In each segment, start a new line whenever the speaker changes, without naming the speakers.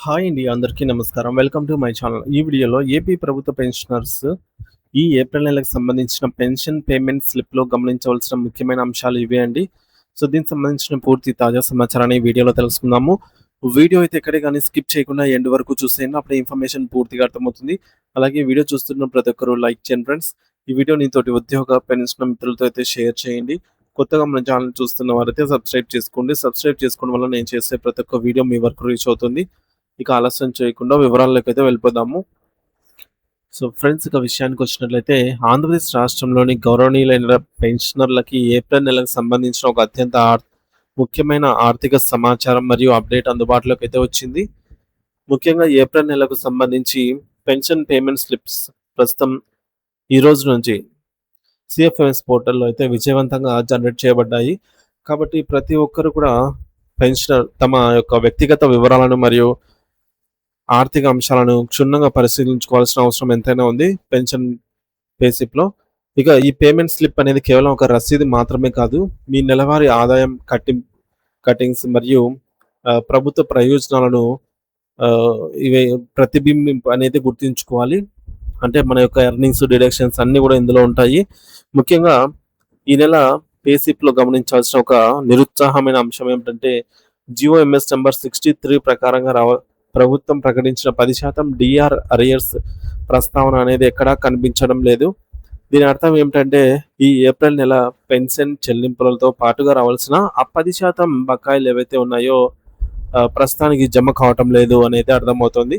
Hi అండి. అందరికీ నమస్కారం. Welcome to my channel. ఈ వీడియోలో ఏపీ ప్రభుత్వ పెన్షనర్స్ ఈ ఏప్రిల్ నెలకు సంబంధించిన పెన్షన్ పేమెంట్ స్లిప్‌లో గమనించవలసిన ముఖ్యమైన అంశాలు ఇవే అండి. సో, దీనికి సంబంధించిన పూర్తి తాజా సమాచారాన్ని ఈ వీడియోలో తెలుసుకుందాము. వీడియో అయితే ఎక్కడే గాని స్కిప్ చేయకుండా ఎండ్ వరకు చూసేయండి. అప్పుడే ఇన్ఫర్మేషన్ పూర్తిగా అర్థమవుతుంది. అలాగే వీడియో చూస్తున్న ప్రతి ఒక్కరు లైక్ చేయండి ఫ్రెండ్స్. ఈ వీడియోని తోటి ఉద్యోగ, పెన్షనర్ మిత్రులతో అయితే షేర్ చేయండి. కొత్తగా మన ఛానల్ చూస్తున్న వారైతే సబ్స్క్రైబ్ చేసుకోండి. సబ్స్క్రైబ్ చేసుకోవడం వల్ల నేను చేసే ప్రతి ఒక్క వీడియో మీ వరకు రీచ్ అవుతుంది. ఇక ఆలస్యం చేయకుండా వివరాల్లోకైతే వెళ్ళిపోదాము. సో ఫ్రెండ్స్, ఇక విషయానికి వచ్చినట్లయితే ఆంధ్రప్రదేశ్ రాష్ట్రంలోని గౌరవనీయులైన పెన్షనర్లకి ఏప్రిల్ నెలకు సంబంధించిన ఒక అత్యంత ముఖ్యమైన ఆర్థిక సమాచారం మరియు అప్డేట్ అందుబాటులోకి అయితే వచ్చింది. ముఖ్యంగా ఏప్రిల్ నెలకు సంబంధించి పెన్షన్ పేమెంట్ స్లిప్స్ ప్రస్తుతం ఈ రోజు నుంచి సిఎఫ్ఎంఎస్ పోర్టల్లో అయితే విజయవంతంగా జనరేట్ చేయబడ్డాయి. కాబట్టి ప్రతి ఒక్కరు కూడా పెన్షనర్ తమ యొక్క వ్యక్తిగత వివరాలను మరియు ఆర్థిక అంశాలను క్షుణ్ణంగా పరిశీలించుకోవాల్సిన అవసరం ఎంతైనా ఉంది పెన్షన్ పేసిప్‌లో. ఇక ఈ పేమెంట్ స్లిప్ అనేది కేవలం ఒక రసీదు మాత్రమే కాదు. మీ నెలవారీ ఆదాయం కటింగ్స్ మరియు ప్రభుత్వ ప్రయోజనాలను ఇవి ప్రతిబింబింపు అనేది గుర్తుంచుకోవాలి. అంటే మన యొక్క ఎర్నింగ్స్, డిడక్షన్స్ అన్నీ కూడా ఇందులో ఉంటాయి. ముఖ్యంగా ఈ నెల పేసిప్‌లో గమనించాల్సిన ఒక నిరుత్సాహమైన అంశం ఏమిటంటే జీఓఎంఎస్ నంబర్ 63 ప్రకారంగా ప్రభుత్వం ప్రకటించిన 10% డీఆర్ అరియర్స్ ప్రస్తావన అనేది ఎక్కడా కనిపించడం లేదు. దీని అర్థం ఏమిటంటే ఈ ఏప్రిల్ నెల పెన్షన్ చెల్లింపులతో పాటుగా రావాల్సిన ఆ 10% బకాయిలు ఏవైతే ఉన్నాయో ప్రస్తుతానికి జమ కావటం లేదు అనేది అర్థమవుతుంది.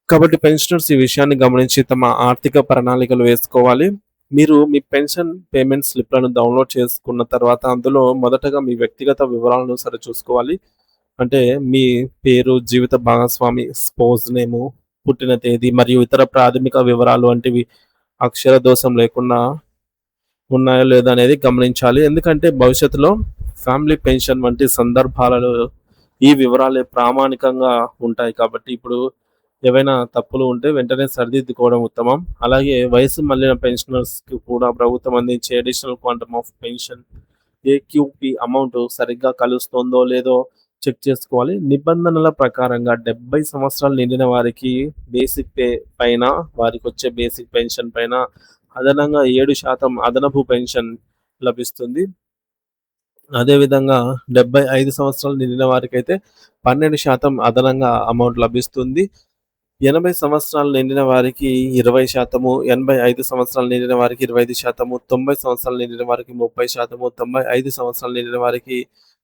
కాబట్టి పెన్షనర్స్ ఈ విషయాన్ని గమనించి తమ ఆర్థిక ప్రణాళికలు వేసుకోవాలి. మీరు మీ పెన్షన్ పేమెంట్ స్లిప్‌లను డౌన్‌లోడ్ చేసుకున్న తర్వాత అందులో మొదటగా మీ వ్యక్తిగత వివరాలను సరిచూసుకోవాలి. అంటే మీ పేరు, జీవిత భాగస్వామి, స్పౌస్ నేము, పుట్టిన తేదీ మరియు ఇతర ప్రాథమిక వివరాలు వంటివి అక్షర దోషం లేకుండా ఉన్నాయో లేదో అనేది గమనించాలి. ఎందుకంటే భవిష్యత్తులో ఫ్యామిలీ పెన్షన్ వంటి సందర్భాలలో ఈ వివరాలే ప్రామాణికంగా ఉంటాయి. కాబట్టి ఇప్పుడు ఏవైనా తప్పులు ఉంటే వెంటనే సరిదిద్దుకోవడం ఉత్తమం. అలాగే వయసు మళ్ళిన పెన్షనర్స్‌కి కూడా ప్రభుత్వం అందించే additional quantum of pension AQP amount సరిగ్గా కలుస్తుందో లేదో చెక్ చేసుకోవాలి. నిబంధనల ప్రకారంగా 70 సంవత్సరాలు నిండిన వారికి బేసిక్ పే పైన, వారికొచ్చే బేసిక్ పెన్షన్ పైన అదనంగా 7% అదనపు పెన్షన్ లభిస్తుంది. అదేవిధంగా 75 సంవత్సరాలు నిండిన వారికైతే 12% అదనంగా అమౌంట్ లభిస్తుంది. 80 సంవత్సరాలు నిండిన వారికి 20%, 85 సంవత్సరాలు నిండిన వారికి 25%, 90 సంవత్సరాలు నిండిన వారికి 30%, 95 సంవత్సరాలు నిండిన వారికి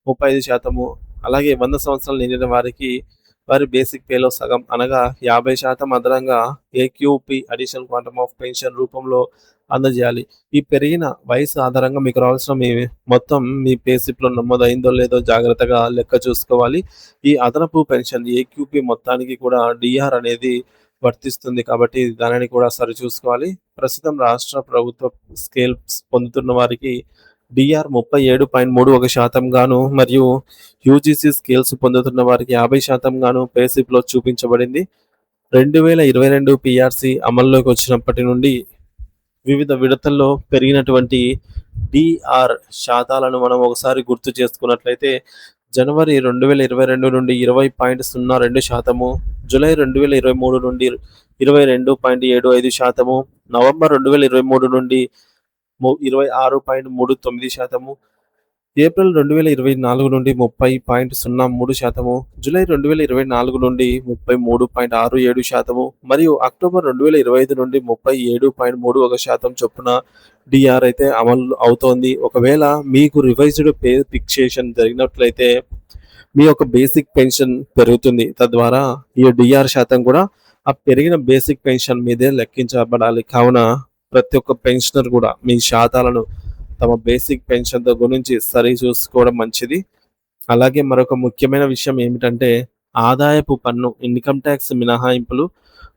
35%, అలాగే 100 సంవత్సరాలు నిండిన వారికి వారి బేసిక్ పేలో సగం అనగా 50% అదనంగా AQP additional quantum of pension రూపంలో అందజేయాలి. ఈ పెరిగిన వయసు ఆధారంగా మీకు రావాల్సిన మొత్తం మీ పేసిప్‌లో నమోదైందో లేదో జాగ్రత్తగా లెక్క చూసుకోవాలి. ఈ అదనపు పెన్షన్ ఏక్యూపీ మొత్తానికి కూడా డీఆర్ అనేది వర్తిస్తుంది కాబట్టి దానిని కూడా సరిచూసుకోవాలి. ప్రస్తుతం రాష్ట్ర ప్రభుత్వ స్కేల్స్ పొందుతున్న వారికి డీఆర్ 37.31% గాను మరియు యూజీసీ స్కేల్స్ పొందుతున్న వారికి 50% గాను పేసిప్‌లో చూపించబడింది. 2022 పీఆర్సీ అమల్లోకి వచ్చినప్పటి నుండి వివిధ విడతల్లో పెరిగినటువంటి డీఆర్ శాతాలను మనం ఒకసారి గుర్తు చేసుకున్నట్లయితే జనవరి 2022 నుండి 20.02%, జూలై 2023 నుండి 22.75%, నవంబర్ 2023 నుండి 26.39%, ఏప్రిల్ 2024 నుండి 30.03%, జూలై 2024 నుండి 33.67% మరియు అక్టోబర్ 2025 నుండి 37.31% చొప్పున డీఆర్ అయితే అమలు అవుతోంది. ఒకవేళ మీకు రివైజ్డ్ పే ఫిక్సేషన్ జరిగినట్లయితే మీ యొక్క బేసిక్ పెన్షన్ పెరుగుతుంది. తద్వారా ఈ డీఆర్ శాతం కూడా ఆ పెరిగిన బేసిక్ పెన్షన్ మీదే లెక్కించబడాలి. కావున ప్రతి ఒక్క పెన్షనర్ కూడా మీ శాతాలను తమ బేసిక్ పెన్షన్‌తో గురించి సరిచూసుకోవడం మంచిది. అలాగే మరొక ముఖ్యమైన విషయం ఏమిటంటే ఆదాయపు పన్ను ఇన్‌కమ్ టాక్స్ మినహాయింపులు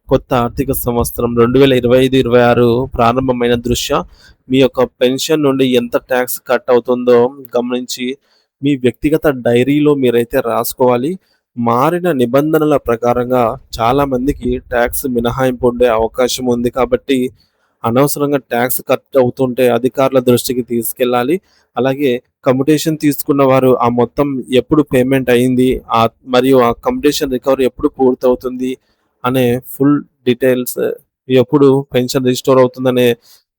కొత్త ఆర్థిక సంవత్సరం 2025-26 ప్రారంభమైన దృష్ట్యా మీ యొక్క పెన్షన్ నుండి ఎంత ట్యాక్స్ కట్ అవుతుందో గమనించి మీ వ్యక్తిగత డైరీలో మీరైతే రాసుకోవాలి. మారిన నిబంధనల ప్రకారంగా చాలామందికి ట్యాక్స్ మినహాయింపు ఉండే అవకాశం ఉంది కాబట్టి అనవసరంగా ట్యాక్స్ కట్ అవుతుంటే అధికారుల దృష్టికి తీసుకెళ్ళాలి. అలాగే కమ్యుటేషన్ తీసుకున్న వారు ఆ మొత్తం ఎప్పుడు పేమెంట్ అయింది, మరియు ఆ కమ్యుటేషన్ రికవరీ ఎప్పుడు పూర్తవుతుంది అనే ఫుల్ డీటెయిల్స్, ఎప్పుడు పెన్షన్ రిస్టోర్ అవుతుందనే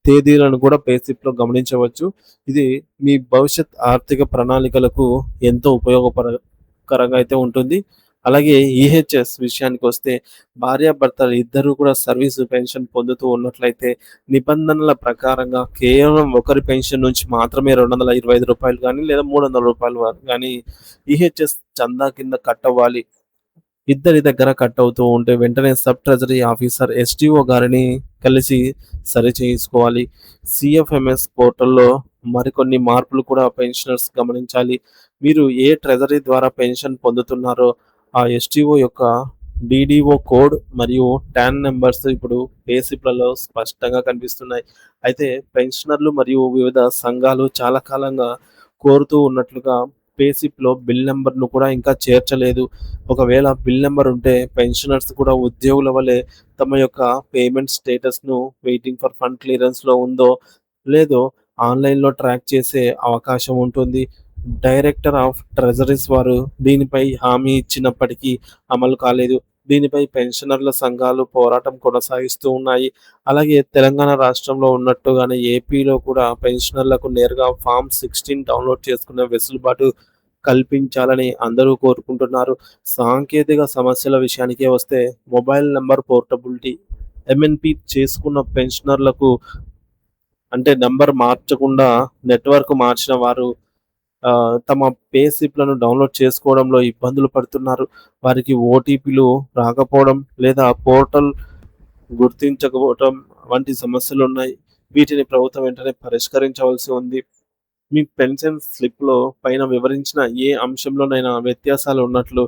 తేదీలను కూడా పే స్లిప్‌లో గమనించవచ్చు. ఇది మీ భవిష్యత్ ఆర్థిక ప్రణాళికలకు ఎంతో ఉపయోగకరంగా అయితే ఉంటుంది. అలాగే ఈహెచ్ఎస్ విషయానికొస్తే భార్యాభర్తలు ఇద్దరూ కూడా సర్వీస్ పెన్షన్ పొందుతూ ఉన్నట్లయితే నిబంధనల ప్రకారంగా కేవలం ఒకరి పెన్షన్ నుంచి మాత్రమే రూ. 225 గానీ, లేదా రూ. 300 వరకు గానీ ఈహెచ్ఎస్ చందా కింద కట్ అవ్వాలి. ఇద్దరి దగ్గర కట్ అవుతూ ఉంటే వెంటనే సబ్ ట్రెజరీ ఆఫీసర్ ఎస్‌టిఓ గారిని కలిసి సరిచేయించుకోవాలి. సీఎఫ్ఎంఎస్ పోర్టల్‌లో మరికొన్ని మార్పులు కూడా పెన్షనర్స్ గమనించాలి. మీరు ఏ ట్రెజరీ ద్వారా పెన్షన్ పొందుతున్నారో ఆ ఎస్‌టిఓ యొక్క డీడీఓ కోడ్ మరియు టాన్ నంబర్స్ ఇప్పుడు పే స్లిప్‌లలో స్పష్టంగా కనిపిస్తున్నాయి. అయితే పెన్షనర్లు మరియు వివిధ సంఘాలు చాలా కాలంగా కోరుతూ ఉన్నట్లుగా పే స్లిప్‌లో బిల్ నంబర్‌ను కూడా ఇంకా చేర్చలేదు. ఒకవేళ బిల్ నంబర్ ఉంటే పెన్షనర్స్ కూడా ఉద్యోగుల వలె తమ యొక్క పేమెంట్ స్టేటస్‌ను వెయిటింగ్ ఫర్ ఫండ్ క్లియరెన్స్‌లో ఉందో లేదో ఆన్‌లైన్‌లో ట్రాక్ చేసే అవకాశం ఉంటుంది. డైరెక్టర్ ఆఫ్ ట్రెజరీస్ వారు దీనిపై హామీ ఇచ్చినప్పటికీ అమలు కాలేదు. దీనిపై పెన్షనర్ల సంఘాలు పోరాటం కొనసాగిస్తూ ఉన్నాయి. అలాగే తెలంగాణ రాష్ట్రంలో ఉన్నట్టుగానే ఏపీలో కూడా పెన్షనర్లకు నేరుగా ఫార్మ్ 16 డౌన్‌లోడ్ చేసుకునే వెసులుబాటు కల్పించాలని అందరూ కోరుకుంటున్నారు. సాంకేతిక సమస్యల విషయానికే వస్తే మొబైల్ నంబర్ పోర్టబిలిటీ, ఎంఎన్‌పి చేసుకున్న పెన్షనర్లకు అంటే నంబర్ మార్చకుండా నెట్‌వర్క్ మార్చిన వారు తమ పే స్లిప్‌లను డౌన్‌లోడ్ చేసుకోవడంలో ఇబ్బందులు పడుతున్నారు. వారికి ఓటీపీలు రాకపోవడం లేదా పోర్టల్ గుర్తించకపోవటం వంటి సమస్యలున్నాయి. వీటిని ప్రభుత్వం వెంటనే పరిష్కరించవలసి ఉంది. మీ పెన్షన్ స్లిప్‌లో పైన వివరించిన ఏ అంశంలోనైనా వ్యత్యాసాలు ఉన్నట్లు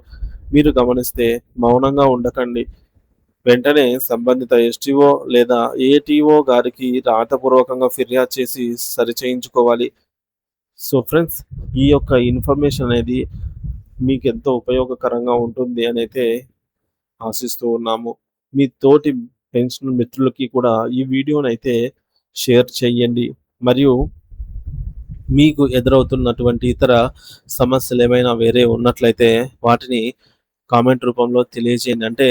మీరు గమనిస్తే మౌనంగా ఉండకండి. వెంటనే సంబంధిత ఎస్‌టిఓ లేదా ఏటీఓ గారికి రాతపూర్వకంగా ఫిర్యాదు చేసి సరిచేయించుకోవాలి. సో ఫ్రెండ్స్, ఈ యొక్క ఇన్ఫర్మేషన్ అనేది మీకెంతో ఉపయోగకరంగా ఉంటుంది అనైతే ఆశిస్తూ ఉన్నాము. మీ తోటి పెన్షన్ మిత్రులకి కూడా ఈ వీడియోనైతే షేర్ చేయండి. మరియు మీకు ఎదురవుతున్నటువంటి ఇతర సమస్యలేమైనా వేరే ఉన్నట్లయితే వాటిని కామెంట్ రూపంలో తెలియజేయండి. అంటే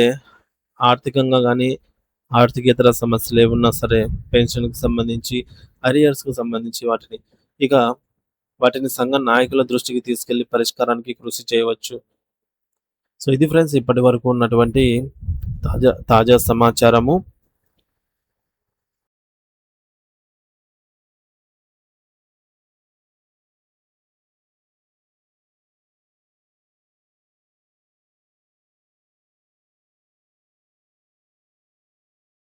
ఆర్థికంగా గానీ, ఆర్థికేతర సమస్యలేమున్నా సరే పెన్షన్‌కి సంబంధించి, అరియర్స్‌కి సంబంధించి ఇక వాటిని సంఘ నాయకుల దృష్టికి తీసుకెళ్లి పరిష్కారానికి కృషి చేయవచ్చు. సో ఇది ఫ్రెండ్స్ ఇప్పటివరకు ఉన్నటువంటి తాజా తాజా సమాచారము.